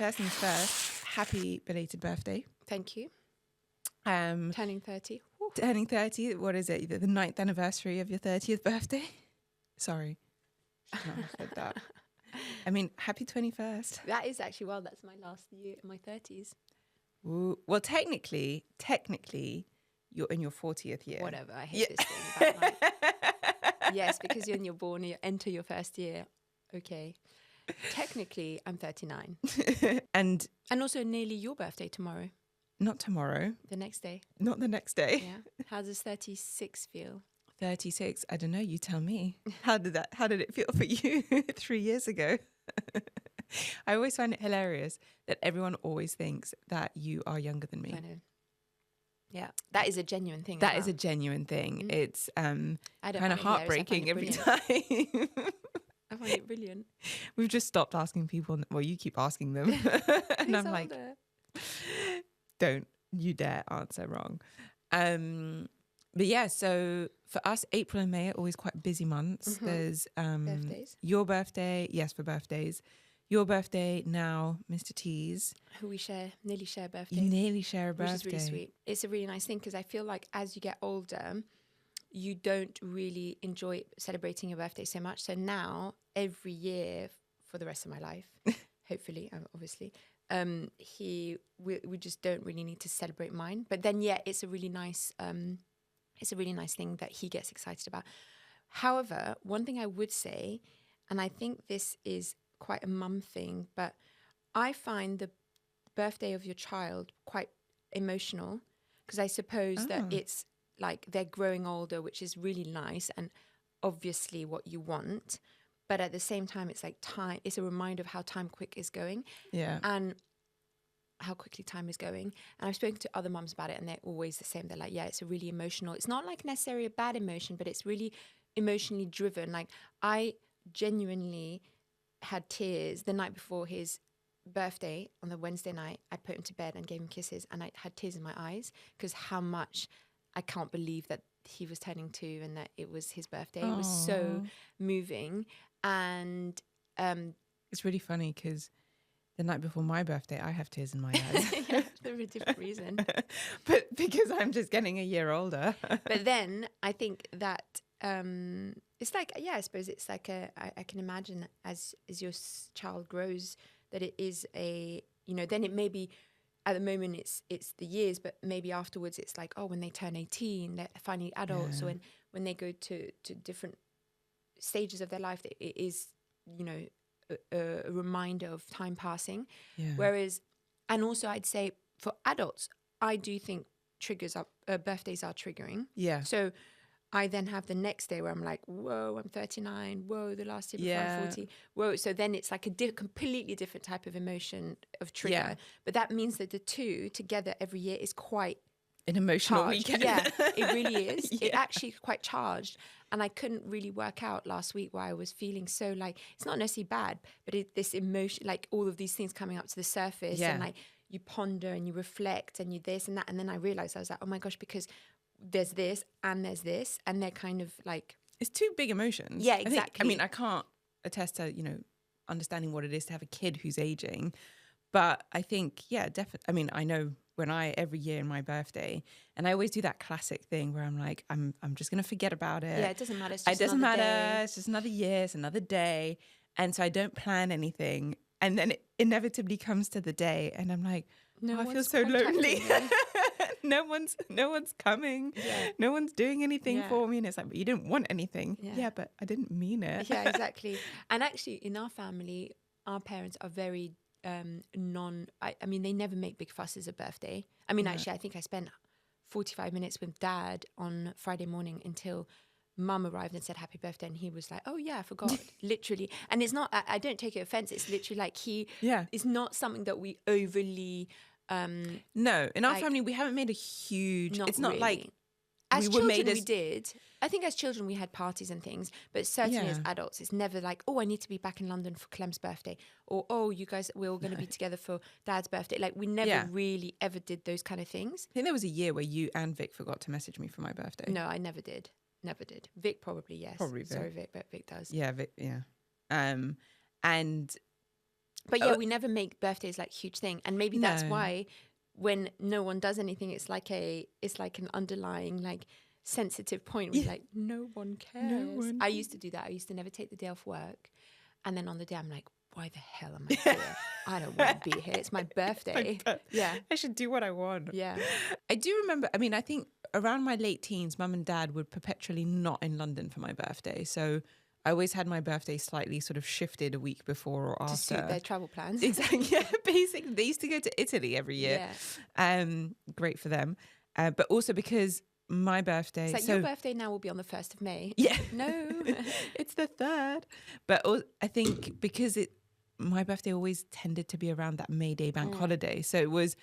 first things first, happy belated birthday. Thank you. Turning 30. Turning 30. What is it? The 9th anniversary of your 30th birthday? Sorry. Should not have said that. I mean, happy 21st. That is actually, well, that's my last year in my 30s. Ooh. Well, technically, you're in your 40th year. Whatever. I hate this thing about my... Yes, because you're born, you enter your first year. Okay. Technically, I'm 39. And also nearly your birthday tomorrow. Not tomorrow. The next day. Not the next day. Yeah. How does 36 feel? 36. I don't know. You tell me. How did it feel for you 3 years ago? I always find it hilarious that everyone always thinks that you are younger than me. I know. Yeah, that is a genuine thing. That is a genuine thing. Mm. It's kind of heartbreaking every time. I find it brilliant. We've just stopped asking people. Well, you keep asking them. And I'm like, don't you dare answer wrong. But yeah, so for us, April and May are always quite busy months. Mm-hmm. There's birthdays. Your birthday, yes, for birthdays. Your birthday now, Mr. T's. Who we nearly share birthday. You nearly share a birthday. Which is really sweet. It's a really nice thing because I feel like as you get older, you don't really enjoy celebrating your birthday so much. So now, every year for the rest of my life, hopefully, obviously, we just don't really need to celebrate mine. But then, yeah, it's a really nice thing that he gets excited about. However, one thing I would say, and I think this is quite a mum thing, but I find the birthday of your child quite emotional because I suppose that it's like they're growing older, which is really nice and obviously what you want. But at the same time, it's like time. It's a reminder of how time quick is going. Yeah. And how quickly time is going. And I've spoken to other mums about it and they're always the same. They're like, yeah, it's a really emotional. It's not like necessarily a bad emotion, but it's really emotionally driven. Like I genuinely had tears the night before his birthday on the Wednesday night. I put him to bed and gave him kisses and I had tears in my eyes because how much I can't believe that he was turning 2 and that it was his birthday. Aww. It was so moving. And it's really funny because the night before my birthday, I have tears in my eyes. Yeah, for a different reason. But because I'm just getting a year older. But then I think that it's like, yeah, I suppose it's like I can imagine as your child grows that it is then it may be at the moment it's the years, but maybe afterwards it's like, oh, when they turn 18, they're finally adults. So when they go to different stages of their life, it is, a reminder of time passing. Yeah. Whereas, and also I'd say for adults, I do think birthdays are triggering. Yeah. So I then have the next day where I'm like, whoa, I'm 39. Whoa, the last year before I'm 40. Whoa. So then it's like a completely different type of emotion of trigger. Yeah. But that means that the two together every year is quite an emotional charged. Weekend. Yeah, it really is. Yeah. It actually is quite charged. And I couldn't really work out last week why I was feeling so like, it's not necessarily bad, but this emotion, like all of these things coming up to the surface and like you ponder and you reflect and you this and that. And then I realized I was like, oh my gosh, because there's this and they're kind of like, it's two big emotions. Yeah, exactly. I can't attest to, understanding what it is to have a kid who's aging, but I think, yeah, definitely. I know when every year in my birthday, and I always do that classic thing where I'm like, I'm just going to forget about it. Yeah, it doesn't matter. It doesn't matter. Day. It's just another year. It's another day. And so I don't plan anything. And then it inevitably comes to the day and I'm like, I feel so lonely. No one's coming. Yeah. No one's doing anything for me. And it's like, but you didn't want anything. Yeah, but I didn't mean it. Yeah, exactly. And actually in our family, our parents are very they never make big fusses at birthday. Actually, I think I spent 45 minutes with Dad on Friday morning until Mum arrived and said happy birthday, and he was like, oh yeah, I forgot. Literally. And it's not, I don't take it offense, it's literally like it's not something that we overly no, in our family we haven't made a huge, it's not really. Like as children we did. I think as children we had parties and things, but certainly as adults it's never like, oh, I need to be back in London for Clem's birthday, or oh, you guys, we're all going to be together for Dad's birthday. Like we never really ever did those kind of things. I think there was a year where you and Vic forgot to message me for my birthday. No, I never did. Vic probably, yes. Probably Vic. Sorry, Vic, but Vic does. Yeah, Vic, yeah. And But yeah, we never make birthdays like huge thing. And maybe that's why when no one does anything, it's like an underlying like sensitive point where like no one cares. No one. I used to do that. I used to never take the day off work. And then on the day I'm like, why the hell am I here? I don't want to be here. It's my birthday. Yeah. I should do what I want. Yeah. I do remember, I mean, I think around my late teens, mum and dad were perpetually not in London for my birthday. So I always had my birthday slightly sort of shifted a week before or after. To suit their travel plans. Exactly. Yeah, basically. They used to go to Italy every year. Yeah. Great for them. But also because my birthday... It's like your birthday now will be on the 1st of May. Yeah. No. It's the 3rd. But I think because my birthday always tended to be around that May Day bank holiday. So it was,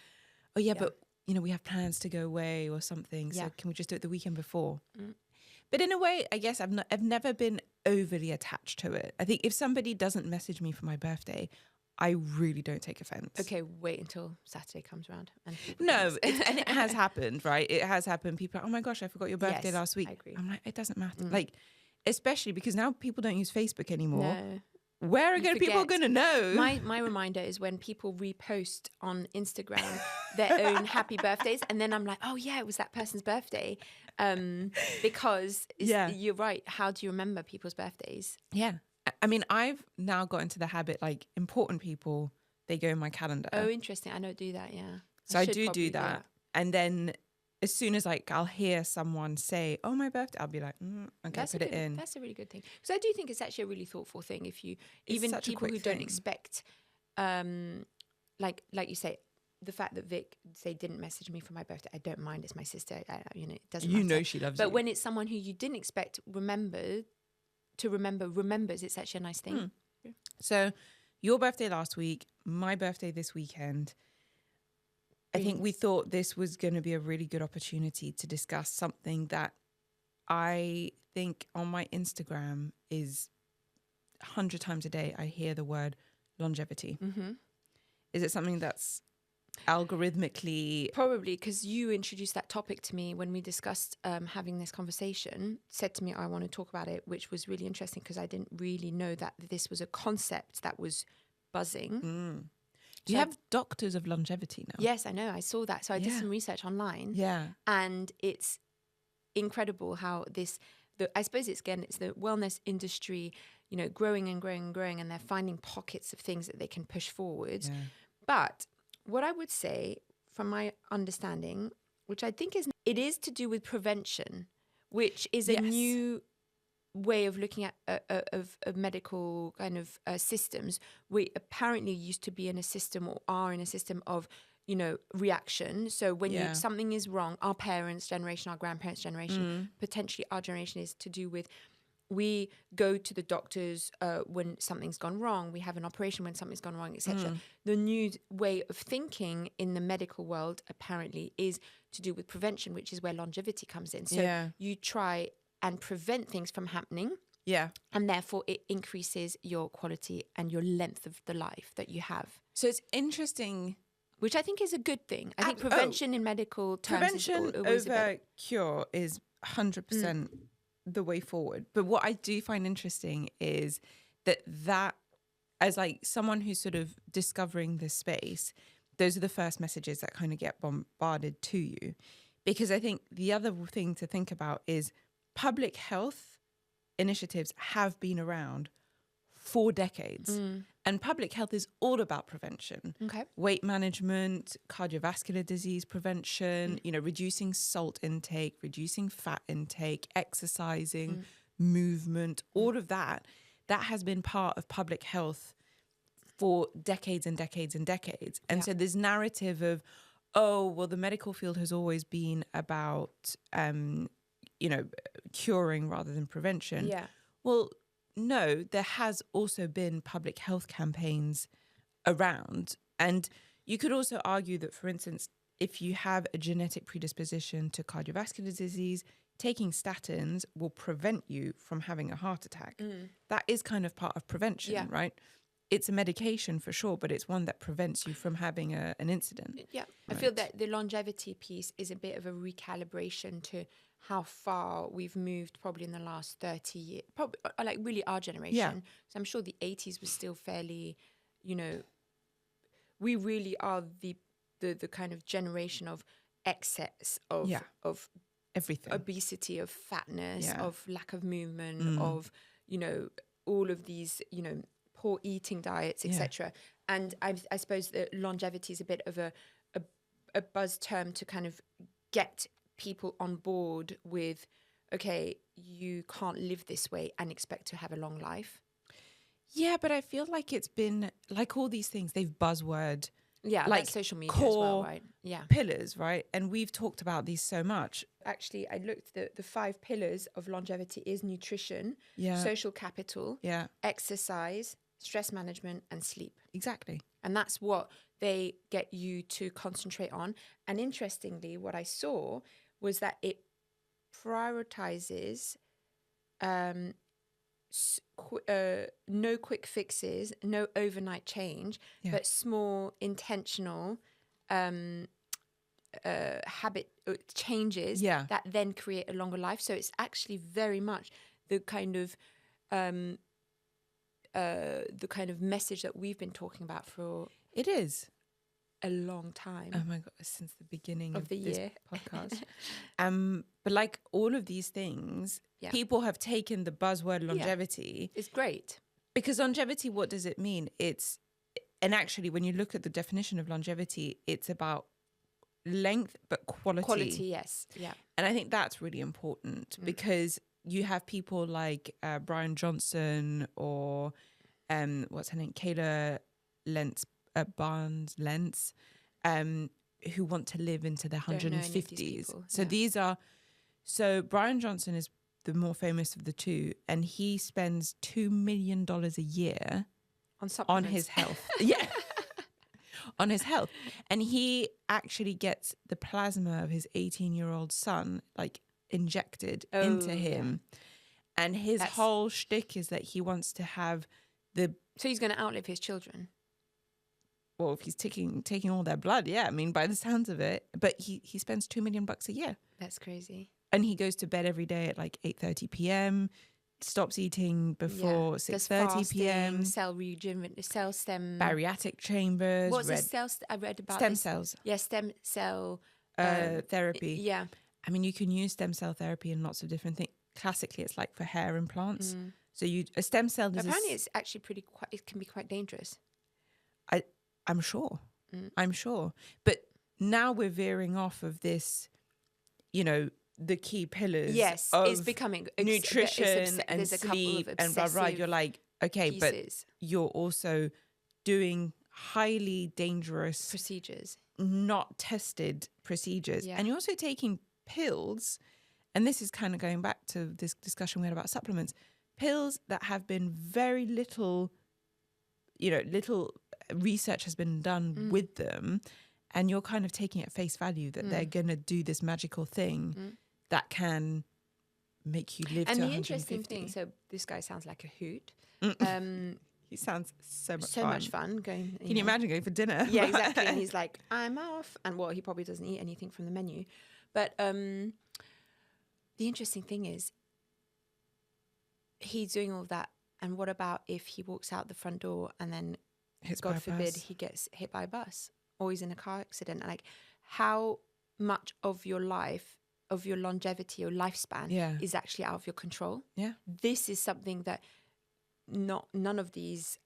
but, we have plans to go away or something. So can we just do it the weekend before? But in a way, I guess I've never been overly attached to it. I think if somebody doesn't message me for my birthday, I really don't take offense. Okay, wait until Saturday comes around. And and it has happened, right? It has happened. People are, oh my gosh, I forgot your birthday last week. I agree. I'm like, it doesn't matter. Like, especially because now people don't use Facebook anymore. No. Where are people going to know? My reminder is when people repost on Instagram their own happy birthdays. And then I'm like, oh yeah, it was that person's birthday. Because you're right. How do you remember people's birthdays? Yeah. I mean, I've now got into the habit, like important people, they go in my calendar. Oh, interesting. I don't do that, yeah. So I do that. And then as soon as like I'll hear someone say, oh, my birthday, I'll be like, okay, put it in. That's a really good thing. Because I do think it's actually a really thoughtful thing. If you, even people who don't expect, like you say, the fact that Vic, say, didn't message me for my birthday, I don't mind. It's my sister. It doesn't matter. You know she loves you. But when it's someone who you didn't expect remembers, it's actually a nice thing. Yeah. So your birthday last week, my birthday this weekend. I think we thought this was going to be a really good opportunity to discuss something that I think on my Instagram is 100 times a day I hear the word longevity. Mm-hmm. Is it something that's algorithmically... Probably, because you introduced that topic to me when we discussed having this conversation, said to me, I want to talk about it, which was really interesting because I didn't really know that this was a concept that was buzzing. You have doctors of longevity now. Yes, I know. I saw that. So I did some research online. Yeah. And it's incredible how I suppose it's the wellness industry, growing and growing and growing, and they're finding pockets of things that they can push forward. Yeah. But what I would say, from my understanding, which I think it is to do with prevention, which is a new way of looking at of medical kind of systems. We apparently used to be in a system or are in a system of reaction. So when something is wrong, our parents' generation, our grandparents' generation, potentially our generation is to do with, we go to the doctors when something's gone wrong. We have an operation when something's gone wrong, etc. The new way of thinking in the medical world apparently is to do with prevention, which is where longevity comes in. So you try and prevent things from happening. Yeah. And therefore it increases your quality and your length of the life that you have. So it's interesting. Which I think is a good thing. I think prevention in medical terms prevention over cure is 100% the way forward. But what I do find interesting is that as like someone who's sort of discovering this space, those are the first messages that kind of get bombarded to you. Because I think the other thing to think about is public health initiatives have been around for decades. And public health is all about prevention. Okay. Weight management, cardiovascular disease prevention, reducing salt intake, reducing fat intake, exercising, movement, all of that has been part of public health for decades and decades and decades. And so this narrative of, the medical field has always been about, curing rather than prevention. Yeah. Well, no, there has also been public health campaigns around. And you could also argue that, for instance, if you have a genetic predisposition to cardiovascular disease, taking statins will prevent you from having a heart attack. That is kind of part of prevention, right? It's a medication for sure, but it's one that prevents you from having an incident. Yeah. Right. I feel that the longevity piece is a bit of a recalibration to how far we've moved probably in the last 30 years, probably like really our generation. Yeah. So I'm sure the 80s was still fairly, you know, we really are the kind of generation of excess of everything, obesity, of fatness, of lack of movement, of, you know, all of these, you know, poor eating diets, etc. And I suppose that longevity is a bit of a buzz term to kind of get people on board with, okay, you can't live this way and expect to have a long life. Yeah, but I feel like it's been like all these things, they've buzzword. Yeah, like that's social media core as well, right? Yeah. Pillars, right? And we've talked about these so much. Actually, I looked at the 5 pillars of longevity is nutrition, social capital, exercise, stress management, and sleep. Exactly. And that's what they get you to concentrate on. And interestingly, what I saw was that it prioritizes no quick fixes, no overnight change, but small intentional habit changes that then create a longer life. So it's actually very much the kind of message that we've been talking about for a long time. Oh my God, since the beginning of the year podcast. But like all of these things, people have taken the buzzword longevity. It's great. Because longevity, what does it mean? And actually when you look at the definition of longevity, it's about length but quality. Quality, yes. Yeah. And I think that's really important because you have people like Brian Johnson or what's her name? Kayla Barnes-Lentz, who want to live into their 150s. So Brian Johnson is the more famous of the two, and he spends $2 million a year on his health. On his health. And he actually gets the plasma of his 18-year-old son like injected into him. And his whole shtick is that he wants to have So he's going to outlive his children. Well, if he's taking all their blood, I mean, by the sounds of it. But he spends $2 million a year. That's crazy. And he goes to bed every day at like 8:30 p.m., stops eating before 6:30 p.m. Cell stem. Bariatric chambers. What's the cells? I read about stem cells. Yeah, stem cell therapy. Yeah. I mean, you can use stem cell therapy in lots of different things. Classically, it's like for hair implants. So a stem cell. Apparently, it's actually it can be quite dangerous. I'm sure. I'm sure. But now we're veering off of this, you know, the key pillars. Yes, it's becoming nutrition and sleep and blah, blah. You're like, okay, pieces. But you're also doing highly dangerous procedures, not tested procedures. And you're also taking pills. And this is kind of going back to this discussion we had about supplements. Pills that have been very little research has been done with them, and you're kind of taking it at face value that they're going to do this magical thing that can make you live to 150. And the interesting thing, so this guy sounds like a hoot. He sounds so much fun. Can you imagine going for dinner? Yeah, exactly. And he's like, I'm off. And he probably doesn't eat anything from the menu. But the interesting thing is he's doing all of that. And what about if he walks out the front door and then, God forbid, he gets hit by a bus or he's in a car accident? Like, how much of your life, of your longevity or lifespan is actually out of your control? Yeah. This is something that none of these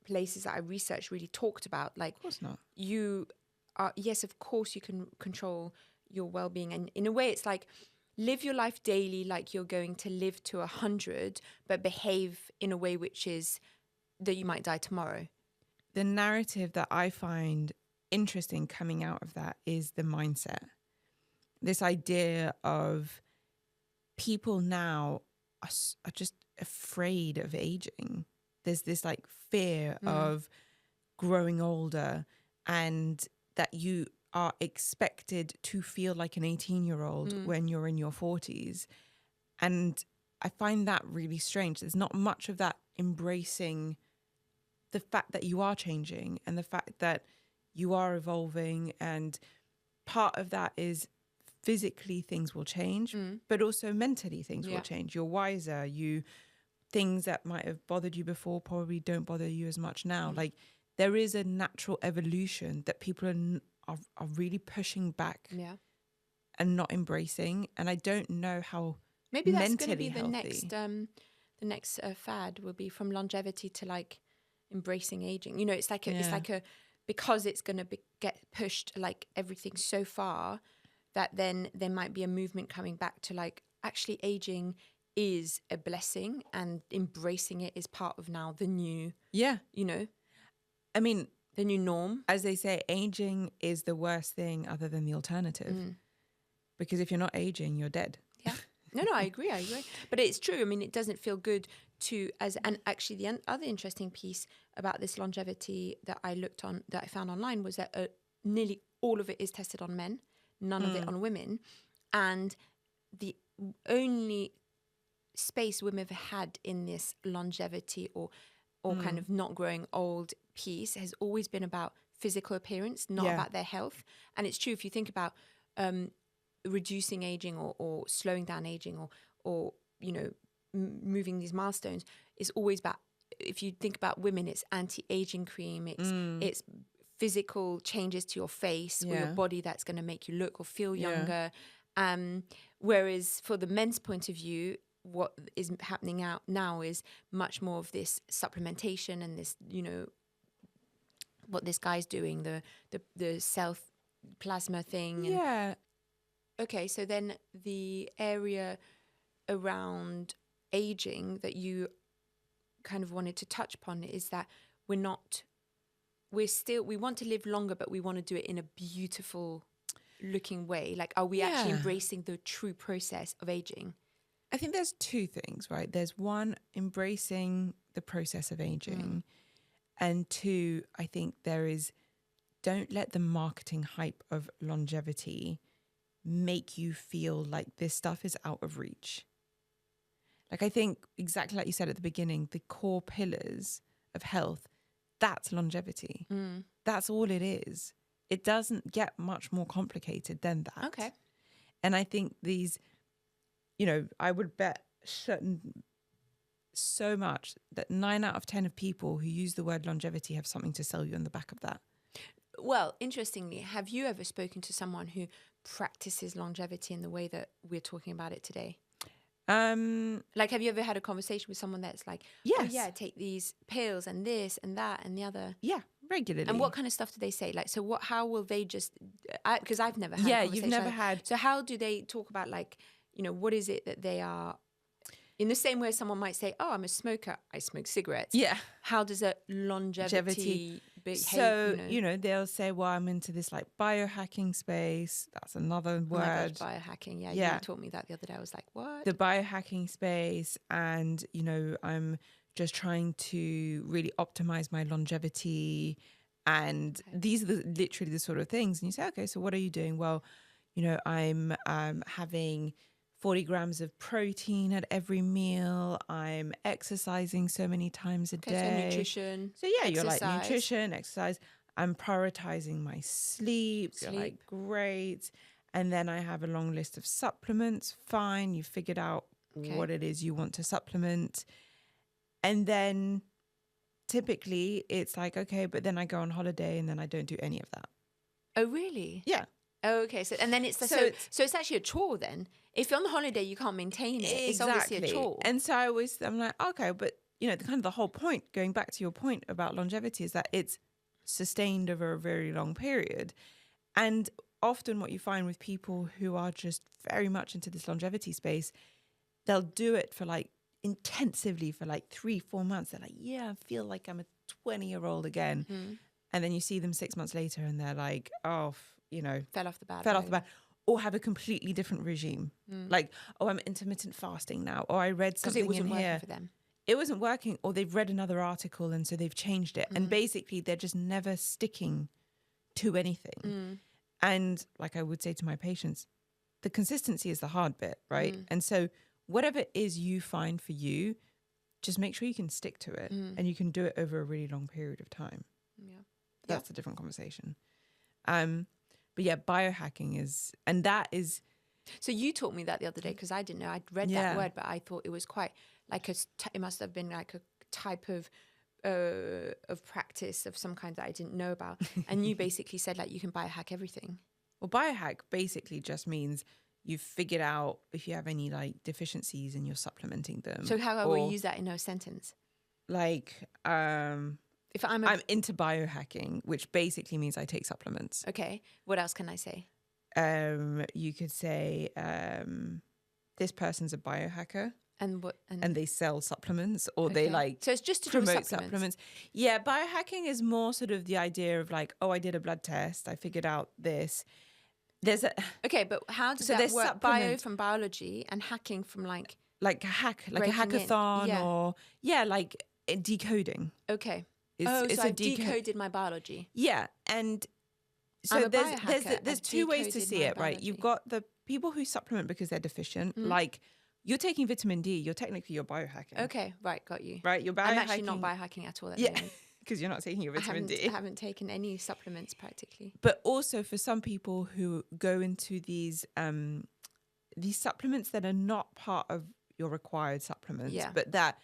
places that I researched really talked about. Like, of course not. You are, yes, of course you can control your well-being. And in a way, it's like, live your life daily like you're going to live to 100, but behave in a way which is that you might die tomorrow. The narrative that I find interesting coming out of that is the mindset. This idea of people now are just afraid of aging. There's this like fear of growing older, and that you are expected to feel like an 18-year-old when you're in your 40s. And I find that really strange. There's not much of that embracing the fact that you are changing and the fact that you are evolving. And part of that is physically things will change, but also mentally things will change. You're wiser. things that might have bothered you before probably don't bother you as much now. Like there is a natural evolution that people are really pushing back and not embracing. And I don't know how maybe that's going to be healthy. the next fad will be from longevity to like embracing aging. You know, it's like because it's going to get pushed like everything so far that then there might be a movement coming back to like actually aging is a blessing and embracing it is part of now the new, you know, I mean, the new norm. As they say, aging is the worst thing other than the alternative. Because if you're not aging, you're dead. Yeah. No, I agree. But it's true. I mean, it doesn't feel good and actually the other interesting piece about this longevity that I found online was that nearly all of it is tested on men, none of it on women. And the only space women have had in this longevity or kind of not growing old piece has always been about physical appearance, not about their health. And it's true if you think about reducing aging or slowing down aging or you know, moving these milestones, is always about, if you think about women, it's anti-aging cream, it's physical changes to your face or your body that's going to make you look or feel younger. Whereas for the men's point of view, what is happening out now is much more of this supplementation and this, you know, what this guy's doing, the self plasma thing. And, okay, so then the area around aging that you kind of wanted to touch upon is that we want to live longer, but we want to do it in a beautiful looking way. Like, are we actually embracing the true process of aging? I think there's two things, right? There's one, embracing the process of aging. And two, I think there is, don't let the marketing hype of longevity make you feel like this stuff is out of reach. Like, I think exactly like you said at the beginning, the core pillars of health, that's longevity. That's all it is. It doesn't get much more complicated than that. Okay. And I think these, you know, I would bet so much that 9 out of 10 of people who use the word longevity have something to sell you on the back of that. Well, interestingly, have you ever spoken to someone who practices longevity in the way that we're talking about it today? Like, have you ever had a conversation with someone that's like, oh yeah, take these pills and this and that and the other? Yeah, regularly. And what kind of stuff do they say? Like, so how will they just, because I've never had a conversation. You've never had. So how do they talk about, like, you know, what is it that they are, in the same way someone might say, oh, I'm a smoker, I smoke cigarettes. Yeah. How does a longevity behave? So, you know, they'll say, well, I'm into this like biohacking space. That's another word. Oh my gosh, biohacking. Yeah, you taught me that the other day. I was like, what? The biohacking space. And, you know, I'm just trying to really optimize my longevity. And these are literally the sort of things. And you say, okay, so what are you doing? Well, you know, I'm having 40 grams of protein at every meal. I'm exercising so many times a day. So nutrition. So you're like nutrition, exercise. I'm prioritizing my sleep. You're like, great. And then I have a long list of supplements. Fine. You figured out what it is you want to supplement. And then typically it's like, okay, but then I go on holiday and then I don't do any of that. Oh, really? Yeah. Oh, okay. So, and then it's so it's actually a chore then. If you're on the holiday, you can't maintain it. It's obviously a chore. And so I'm like, okay, but you know, the whole point, going back to your point about longevity, is that it's sustained over a very long period. And often what you find with people who are just very much into this longevity space, they'll do it for like intensively for like 3-4 months. They're like, yeah, I feel like I'm a 20-year-old again. And then you see them 6 months later and they're like, oh, you know, fell off the bat. Or have a completely different regime. Like, oh, I'm intermittent fasting now. Or I read something in here. Because it wasn't working for them. It wasn't working, or they've read another article and so they've changed it. And basically they're just never sticking to anything. And like I would say to my patients, the consistency is the hard bit, right? And so whatever it is you find for you, just make sure you can stick to it and you can do it over a really long period of time. That's a different conversation. But yeah, biohacking is, and that is, So you taught me that the other day because I didn't know. I'd read that word, but I thought it was quite like it must have been like a type of practice of some kind that I didn't know about. And you basically said like you can biohack everything. Well, biohack basically just means you've figured out if you have any like deficiencies and you're supplementing them. So how will you use that in a sentence? Like, if I'm into biohacking, which basically means I take supplements. Okay. What else can I say? You could say this person's a biohacker. And they sell supplements, or they like so it's just to promote supplements. Yeah, biohacking is more sort of the idea of like, oh, I did a blood test, I figured out this. There's a but how does that work? Bio from biology and hacking from like a hack, like a hackathon, or like decoding. Okay. So I've decoded my biology. Yeah, and so there's two ways to see it, right? You've got the people who supplement because they're deficient, like. You're taking vitamin D. You're biohacking. Okay, right, got you. Right, you're biohacking. I'm actually not biohacking at all at the moment. Because you're not taking your vitamin D. I haven't taken any supplements practically. But also for some people who go into these supplements that are not part of your required supplements, but that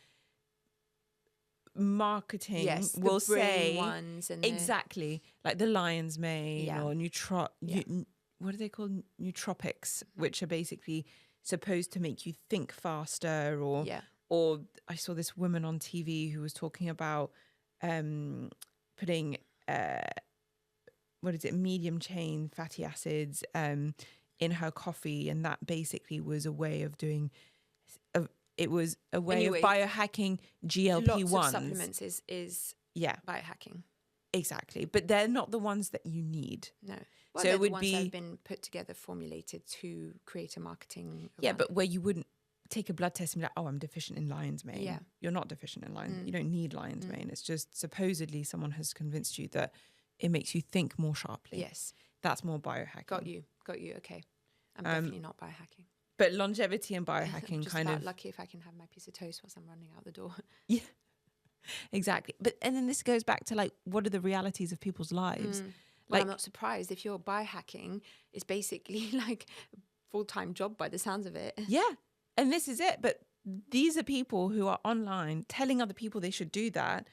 marketing will say ones and exactly like the Lion's Mane or what are they called? Nootropics, which are basically supposed to make you think faster, or I saw this woman on TV who was talking about putting medium chain fatty acids in her coffee, and that basically was a way of doing it was a way of biohacking GLP-1s. Lots of supplements is biohacking. Exactly, but they're not the ones that you need. No. Well, so it would be have been put together, formulated to create a marketing. But where you wouldn't take a blood test and be like, oh, I'm deficient in lion's mane. Yeah. You're not deficient in lion's. You don't need lion's mane. It's just supposedly someone has convinced you that it makes you think more sharply. Yes. That's more biohacking. Got you. Okay. I'm definitely not biohacking. But longevity and biohacking kind of lucky if I can have my piece of toast whilst I'm running out the door. Yeah. Exactly. And then this goes back to like, what are the realities of people's lives? Well, I'm not surprised if you're biohacking is basically like a full-time job by the sounds of it. Yeah. And this is it. But these are people who are online telling other people they should do that.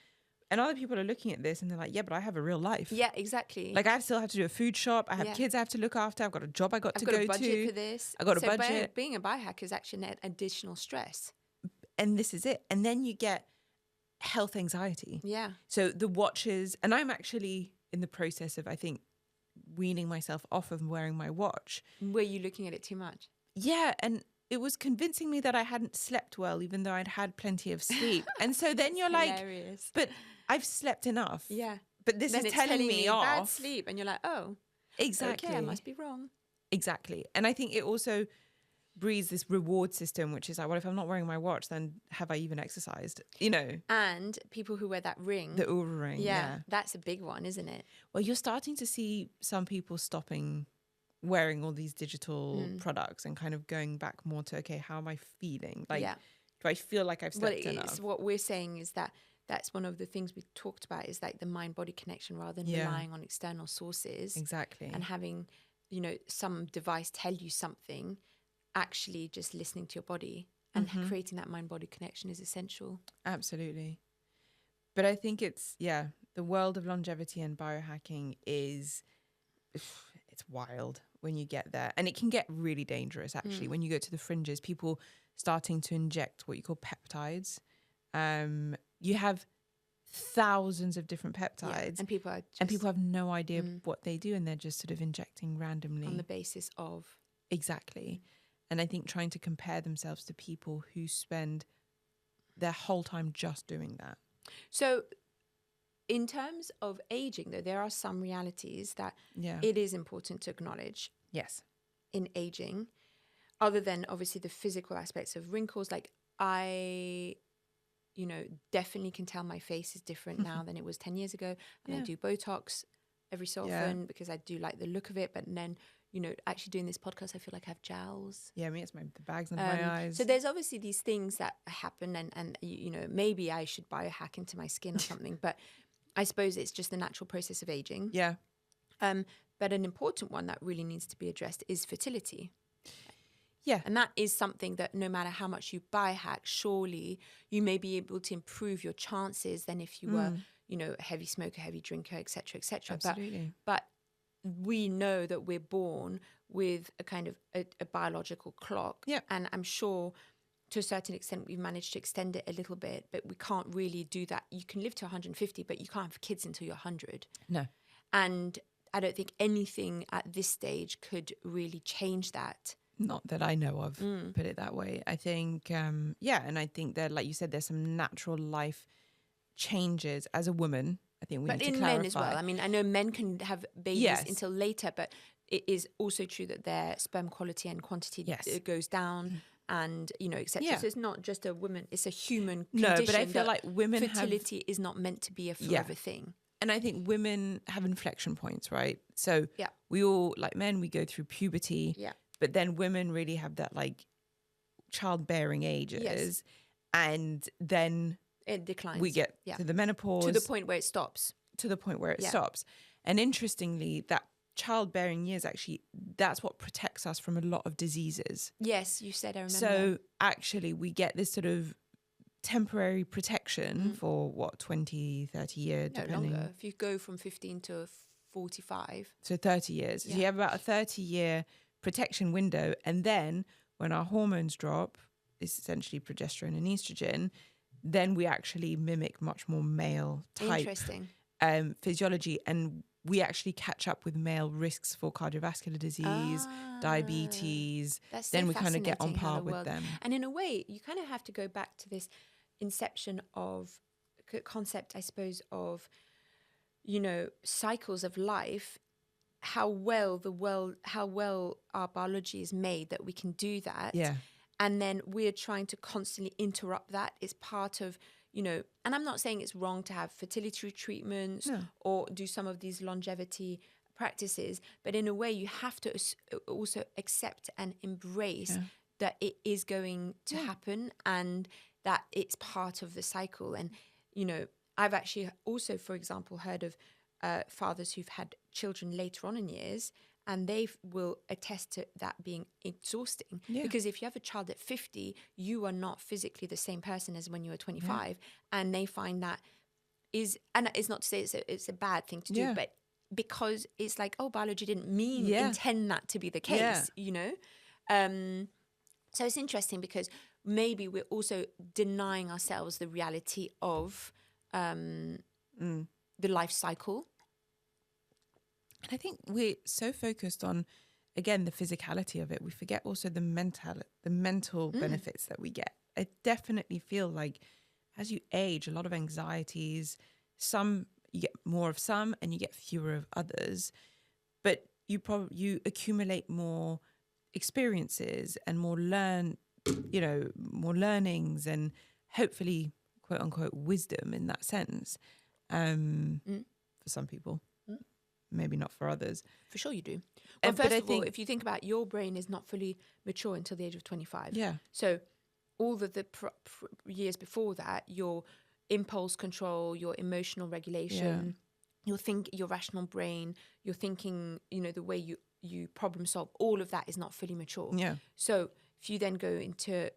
And other people are looking at this and they're like, yeah, but I have a real life. Yeah, exactly. Like I still have to do a food shop. I have kids I have to look after. I've got a job I've got to go to. I've got a budget for this. I've got a budget. Being a biohacker is actually an additional stress. And this is it. And then you get health anxiety. Yeah. So the watches, and I'm actually in the process of, I think, weaning myself off of wearing my watch. Were you looking at it too much? Yeah, and it was convincing me that I hadn't slept well, even though I'd had plenty of sleep. And so then you're like, hilarious. But I've slept enough. Yeah. But this is telling me off. Bad sleep. And you're like, oh, exactly. Okay, I must be wrong. Exactly. And I think it also breeds this reward system, which is like, well, if I'm not wearing my watch, then have I even exercised? You know? And people who wear that ring. The Oura ring. Yeah. That's a big one, isn't it? Well, you're starting to see some people stopping wearing all these digital products and kind of going back more to, okay, how am I feeling? Like, do I feel like I've slept enough? What we're saying is that that's one of the things we talked about is like the mind-body connection rather than relying on external sources. Exactly. And having, some device tell you something. Actually just listening to your body and creating that mind-body connection is essential. Absolutely. But I think it's, the world of longevity and biohacking it's wild when you get there. And it can get really dangerous, actually. When you go to the fringes, people starting to inject what you call peptides. You have thousands of different peptides. And people have no idea what they do, and they're just sort of injecting randomly. On the basis of... Exactly. And I think trying to compare themselves to people who spend their whole time just doing that. So in terms of aging, though, there are some realities that it is important to acknowledge. Yes. In aging, other than obviously the physical aspects of wrinkles, like I, definitely can tell my face is different now than it was 10 years ago. And I do Botox every so often because I do like the look of it. But then, actually doing this podcast, I feel like I have jowls. Yeah, me, it's the bags under my eyes. So there's obviously these things that happen and maybe I should biohack into my skin or something. But I suppose it's just the natural process of aging. Yeah. But an important one that really needs to be addressed is fertility. Yeah. And that is something that no matter how much you biohack, surely you may be able to improve your chances than if you were, you know, a heavy smoker, heavy drinker, etc., etc. Absolutely. But we know that we're born with a kind of a biological clock. Yeah. And I'm sure to a certain extent we've managed to extend it a little bit, but we can't really do that. You can live to 150, but you can't have kids until you're 100. No. And I don't think anything at this stage could really change that. Not that I know of, put it that way. I think, and I think that, like you said, there's some natural life changes as a woman. I think we need to clarify. But in men as well. I mean, I know men can have babies until later, but it is also true that their sperm quality and quantity goes down. And, you know, etc. Yeah. So it's not just a woman, it's a human condition. No, but I feel like women fertility is not meant to be a forever thing. And I think women have inflection points, right? So we all, like men, we go through puberty. Yeah. But then women really have that like childbearing ages. Yes. And then it declines. We get to the menopause. To the point where it stops. Stops. And interestingly, that childbearing years, actually, that's what protects us from a lot of diseases. Yes, you said, I remember. So actually, we get this sort of temporary protection for 20, 30 years, depending. Longer. If you go from 15 to 45. So 30 years. Yeah. So you have about a 30-year protection window. And then when our hormones drop, it's essentially progesterone and estrogen, then we actually mimic much more male type physiology. And we actually catch up with male risks for cardiovascular disease, diabetes. Then we kind of get on par with them. And in a way, you kind of have to go back to this inception of concept, I suppose, of, you know, cycles of life, how well our biology is made that we can do that. Yeah. And then we're trying to constantly interrupt that. It's part of, you know, and I'm not saying it's wrong to have fertility treatments or do some of these longevity practices, but in a way you have to also accept and embrace that it is going to happen and that it's part of the cycle. And, you know, I've actually also, for example, heard of fathers who've had children later on in years, and they will attest to that being exhausting. Yeah. Because if you have a child at 50, you are not physically the same person as when you were 25. Yeah. And they find that is, and it's not to say it's a bad thing to do, but because it's like, oh, biology didn't intend that to be the case, you know? So it's interesting because maybe we're also denying ourselves the reality of the life cycle. And I think we're so focused on, again, the physicality of it. We forget also the mental benefits that we get. I definitely feel like as you age, a lot of anxieties, you get more of some and you get fewer of others, but you accumulate more experiences and more learnings and hopefully, quote unquote, wisdom in that sense, for some people. Maybe not for others. For sure you do. Well, first of all, if you think about your brain is not fully mature until the age of 25. Yeah. So all of the years before that, your impulse control, your emotional regulation, your rational brain, your thinking, you know, the way you problem solve, all of that is not fully mature. Yeah. So if you then go into...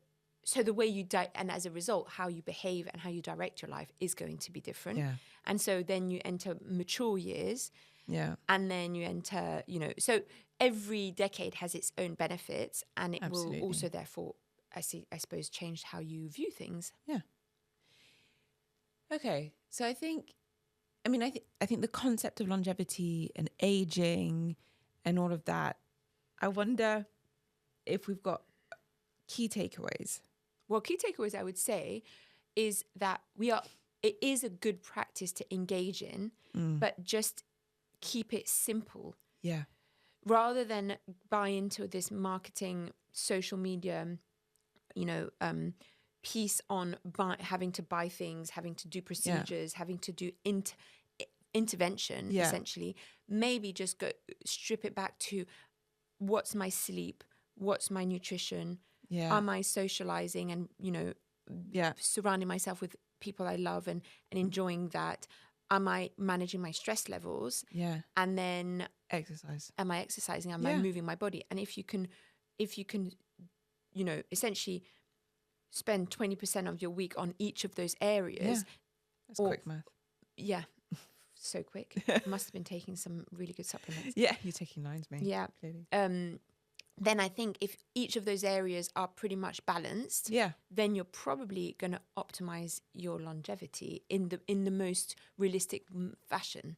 So the way you and as a result, how you behave and how you direct your life is going to be different. Yeah. And so then you enter mature years. Yeah. And then you enter, you know, so every decade has its own benefits, and it will also therefore, I suppose, change how you view things. Yeah. Okay. So I think the concept of longevity and aging and all of that, I wonder if we've got key takeaways. Well, key takeaways I would say is that it is a good practice to engage in, but just keep it simple. Yeah. Rather than buy into this marketing, social media, you know, piece on having to buy things, having to do procedures, having to do intervention, essentially. Maybe just strip it back to what's my sleep, what's my nutrition, am I socializing and, you know, surrounding myself with people I love and enjoying that. Am I managing my stress levels? Yeah. And then exercise. Am I exercising? Am I moving my body? And if you can you know, essentially spend 20% of your week on each of those areas. That's quick math. Yeah. So quick. Must have been taking some really good supplements. Yeah, you're taking lines, mate. Yeah. Clearly. Then I think if each of those areas are pretty much balanced, then you're probably going to optimize your longevity in the most realistic fashion.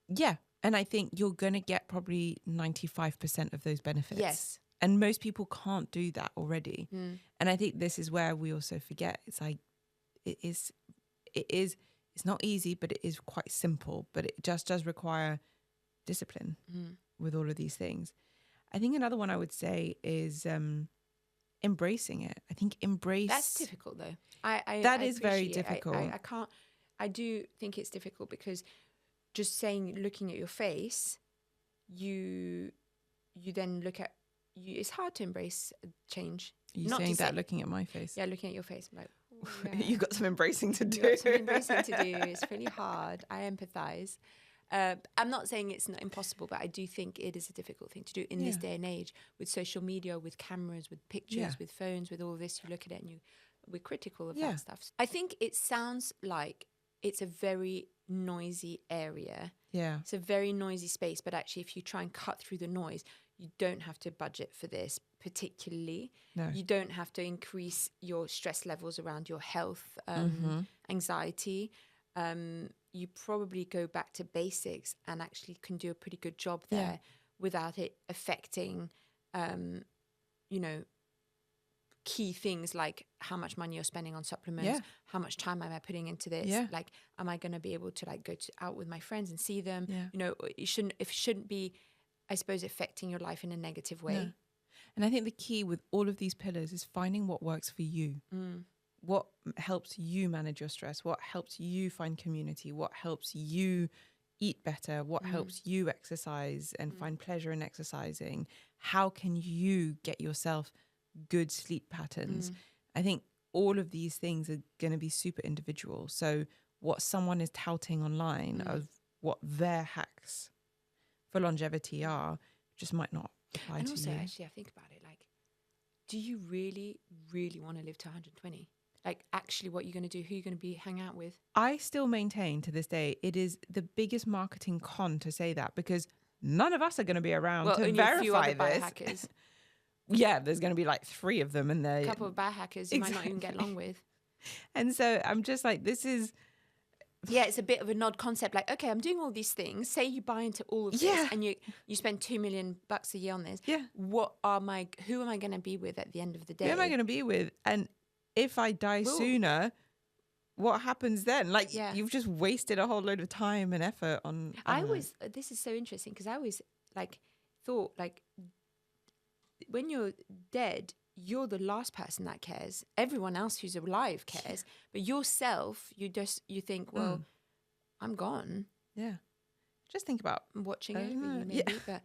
Yeah. And I think you're going to get probably 95% of those benefits. Yes. And most people can't do that already. And I think this is where we also forget. It's like, it's not easy, but it is quite simple. But it just does require discipline with all of these things. I think another one I would say is embracing it. I think That's difficult though. That is very difficult. I do think it's difficult because just looking at your face, you then look at you. It's hard to embrace change. You're saying that looking at my face? Yeah, looking at your face. I'm like, you got some embracing to do. You got some embracing to do. It's really hard. I empathize. I'm not saying it's not impossible, but I do think it is a difficult thing to do in this day and age with social media, with cameras, with pictures, with phones, with all this. You look at it and we're critical of that stuff. I think it sounds like it's a very noisy area. Yeah. It's a very noisy space, but actually if you try and cut through the noise, you don't have to budget for this particularly. No. You don't have to increase your stress levels around your health, anxiety. You probably go back to basics and actually can do a pretty good job there without it affecting, key things like how much money you're spending on supplements, how much time am I putting into this? Like, am I going to be able to like go out with my friends and see them? You know, it shouldn't be, I suppose, affecting your life in a negative way. No. And I think the key with all of these pillars is finding what works for you. What helps you manage your stress? What helps you find community? What helps you eat better? What helps you exercise and find pleasure in exercising? How can you get yourself good sleep patterns? I think all of these things are going to be super individual. So what someone is touting online of what their hacks for longevity are just might not apply to you. And also, actually, I think about it, like, do you really, really want to live to 120? Like, actually, what you're going to do, who you're going to hang out with? I still maintain to this day, it is the biggest marketing con to say that because none of us are going to be around to only verify a few other this. Biohackers. Yeah, there's going to be like 3 of them, and a couple of biohackers you might not even get along with. And so I'm just like, this is. Yeah, it's a bit of an odd concept. Like, okay, I'm doing all these things. Say you buy into all of this, and you spend $2 million a year on this. Yeah. Who am I going to be with at the end of the day? Who am I going to be with? And if I die sooner, what happens then? Like, you've just wasted a whole load of time and effort on. This is so interesting because I always thought when you're dead, you're the last person that cares. Everyone else who's alive cares, but yourself, you think, well, I'm gone. Yeah. Just think about watching it, maybe. But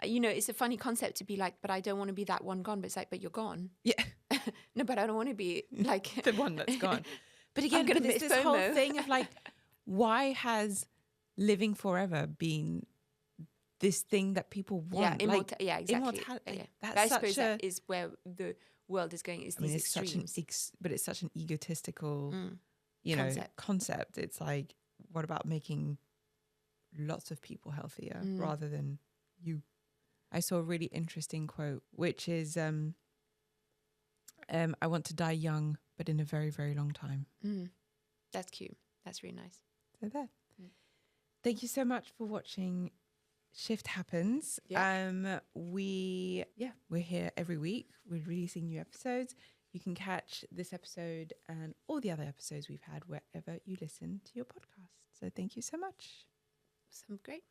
it's a funny concept to be like, but I don't want to be that one gone. But it's like, but you're gone. Yeah. No, but I don't want to be like the one that's gone. But again, it's this whole thing of like, why has living forever been this thing that people want? Exactly. Immortality. I suppose that is where the world is going. These extremes. But it's such an egotistical, concept. It's like, what about making lots of people healthier rather than you? I saw a really interesting quote, which is, I want to die young, but in a very, very long time. That's cute. That's really nice. So there. Thank you so much for watching Shift Happens. We're here every week. We're releasing new episodes. You can catch this episode and all the other episodes we've had wherever you listen to your podcast. So thank you so much. Great.